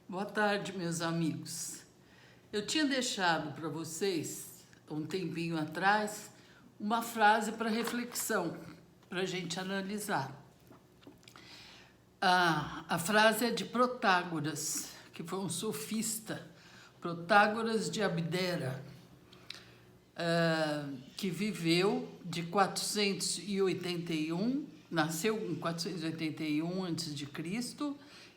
Boa tarde, meus amigos. Eu tinha deixado para vocês, um tempinho atrás, uma frase para reflexão, para a gente analisar. A frase é de Protágoras, que foi um sofista, Protágoras de Abdera, que viveu de 481, nasceu em 481 a.C.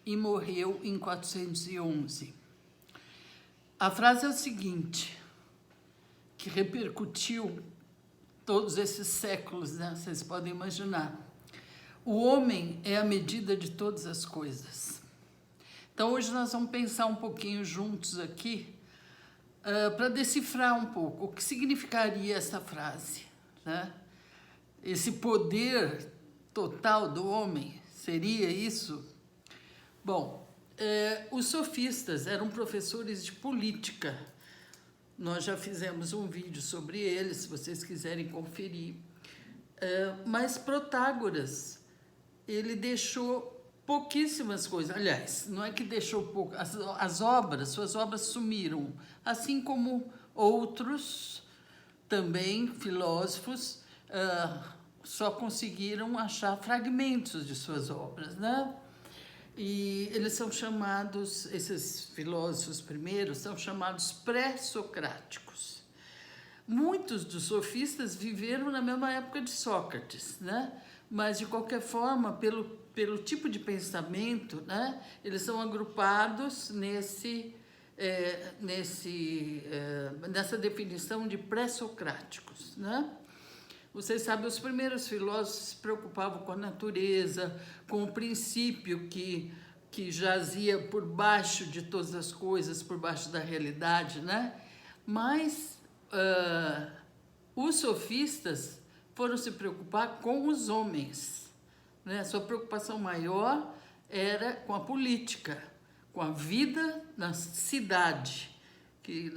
e morreu em 411. A frase é o seguinte, que repercutiu todos esses séculos, né? Vocês podem imaginar. O homem é a medida de todas as coisas. Então, hoje nós vamos pensar um pouquinho juntos aqui, para decifrar um pouco o que significaria essa frase, né? Esse poder total do homem, seria isso? Bom, os sofistas eram professores de política. Nós já fizemos um vídeo sobre eles, se vocês quiserem conferir. Mas Protágoras, ele deixou pouquíssimas coisas. Aliás, não é que deixou pouco, suas obras sumiram, assim como outros também filósofos só conseguiram achar fragmentos de suas obras, né? E eles são chamados, esses filósofos primeiros, são chamados pré-socráticos. Muitos dos sofistas viveram na mesma época de Sócrates, né? Mas, de qualquer forma, pelo tipo de pensamento, né? Eles são agrupados nessa definição de pré-socráticos, né? Vocês sabem, os primeiros filósofos se preocupavam com a natureza, com o princípio que jazia por baixo de todas as coisas, por baixo da realidade, né? Mas os sofistas foram se preocupar com os homens, né? Sua preocupação maior era com a política, com a vida na cidade, que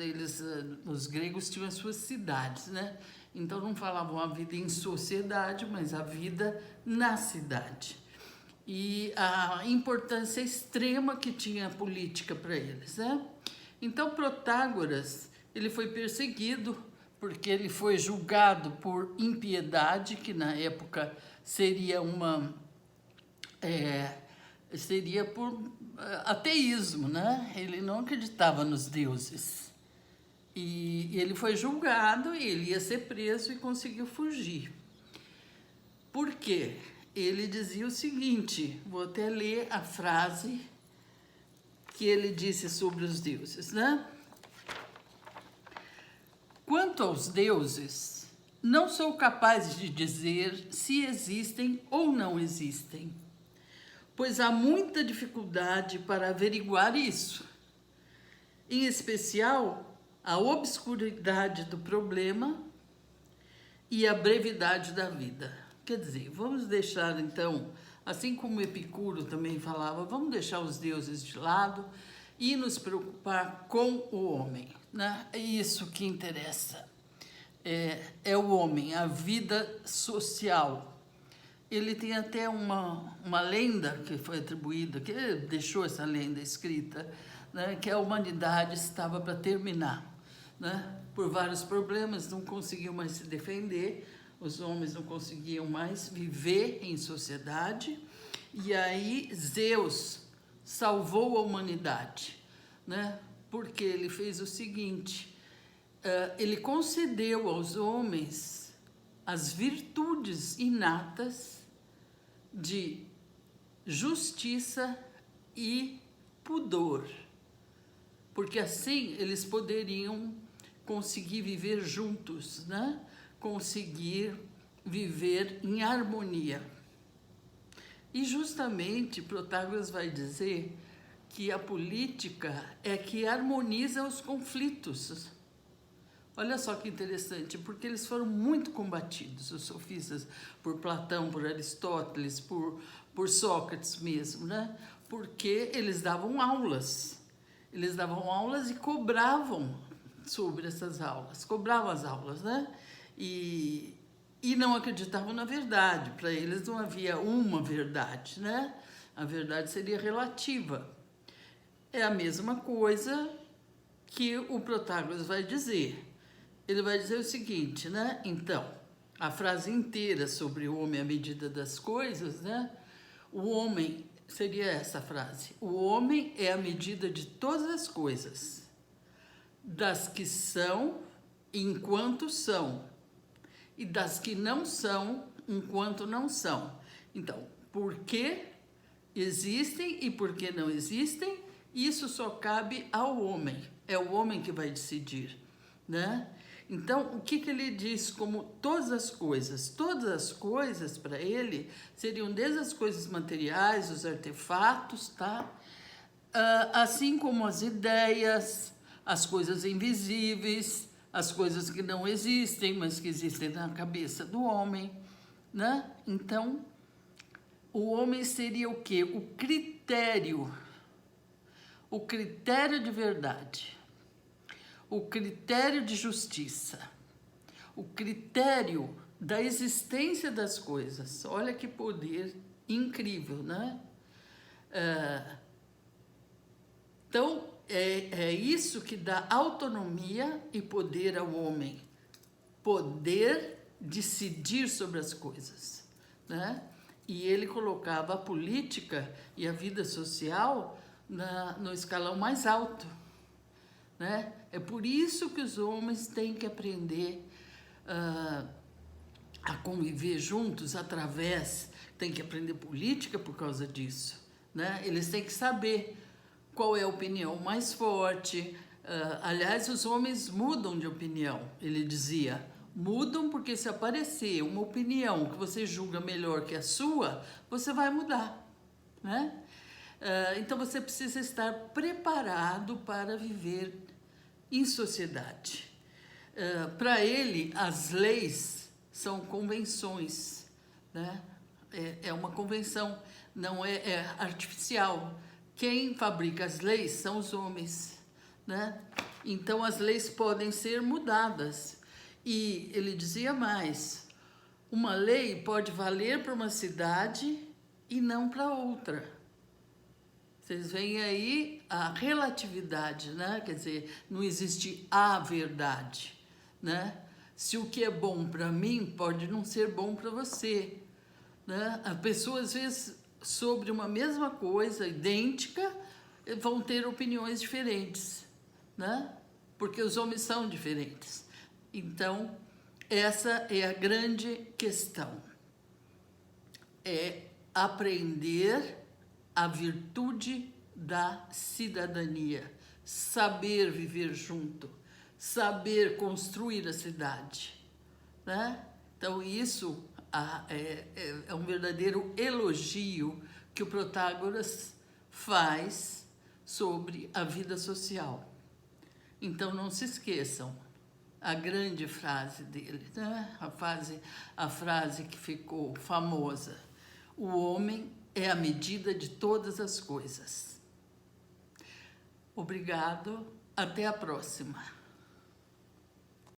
os gregos tinham as suas cidades, né? Então não falavam a vida em sociedade, mas a vida na cidade. E a importância extrema que tinha a política para eles, né? Então Protágoras, ele foi perseguido porque ele foi julgado por impiedade, que na época seria por ateísmo, né? Ele não acreditava nos deuses. E ele foi julgado, e ele ia ser preso e conseguiu fugir. Por quê? Ele dizia o seguinte, vou até ler a frase que ele disse sobre os deuses, né? Quanto aos deuses, não sou capaz de dizer se existem ou não existem, pois há muita dificuldade para averiguar isso. Em especial, a obscuridade do problema e a brevidade da vida. Quer dizer, vamos deixar então, assim como Epicuro também falava, vamos deixar os deuses de lado e nos preocupar com o homem, né? É isso que interessa. É o homem, a vida social. Ele tem até uma lenda que foi atribuída, que ele deixou essa lenda escrita, né, que a humanidade estava para terminar, né? Por vários problemas, não conseguiam mais se defender, os homens não conseguiam mais viver em sociedade, e aí Zeus salvou a humanidade, né? Porque ele fez o seguinte, ele concedeu aos homens as virtudes inatas de justiça e pudor, porque assim eles poderiam conseguir viver juntos, né? Conseguir viver em harmonia. E justamente Protágoras vai dizer que a política é que harmoniza os conflitos. Olha só que interessante, porque eles foram muito combatidos, os sofistas, por Platão, por Aristóteles, por Sócrates mesmo, né? Porque eles davam aulas. Eles davam aulas e cobravam sobre essas aulas, cobravam as aulas, né? E não acreditavam na verdade. Para eles não havia uma verdade, né? A verdade seria relativa. é a mesma coisa que o Protágoras vai dizer. Ele vai dizer o seguinte, né? Então, a frase inteira sobre o homem à medida das coisas, né? O homem, seria essa frase, o homem é a medida de todas as coisas, das que são enquanto são, e das que não são enquanto não são. Então, por que existem e por que não existem, isso só cabe ao homem. É o homem que vai decidir, né? Então, o que ele diz como todas as coisas? Todas as coisas, para ele, seriam desde as coisas materiais, os artefatos, tá? Assim como as ideias, as coisas invisíveis, as coisas que não existem, mas que existem na cabeça do homem, né? Então, o homem seria o quê? O critério de verdade, o critério de justiça, o critério da existência das coisas. Olha que poder incrível, né? Então, é isso que dá autonomia e poder ao homem. Poder decidir sobre as coisas, né? E ele colocava a política e a vida social no escalão mais alto, né? É por isso que os homens têm que aprender a conviver juntos tem que aprender política por causa disso, né? Eles têm que saber qual é a opinião mais forte. Aliás, os homens mudam de opinião, ele dizia. Mudam porque se aparecer uma opinião que você julga melhor que a sua, você vai mudar, né? Então você precisa estar preparado para viver em sociedade. Para ele, as leis são convenções, né? É uma convenção, não é artificial. Quem fabrica as leis são os homens, né? Então as leis podem ser mudadas. E ele dizia mais, uma lei pode valer para uma cidade e não para outra. Vocês veem aí a relatividade, né? Quer dizer, não existe a verdade, né? Se o que é bom para mim pode não ser bom para você, né? A pessoa, às vezes, sobre uma mesma coisa, idêntica, vão ter opiniões diferentes, né? Porque os homens são diferentes. Então, essa é a grande questão. É aprender a virtude da cidadania, saber viver junto, saber construir a cidade, né? Então, isso é um verdadeiro elogio que o Protágoras faz sobre a vida social. Então, não se esqueçam a grande frase dele, né? A frase que ficou famosa: o homem é a medida de todas as coisas. Obrigado, até a próxima.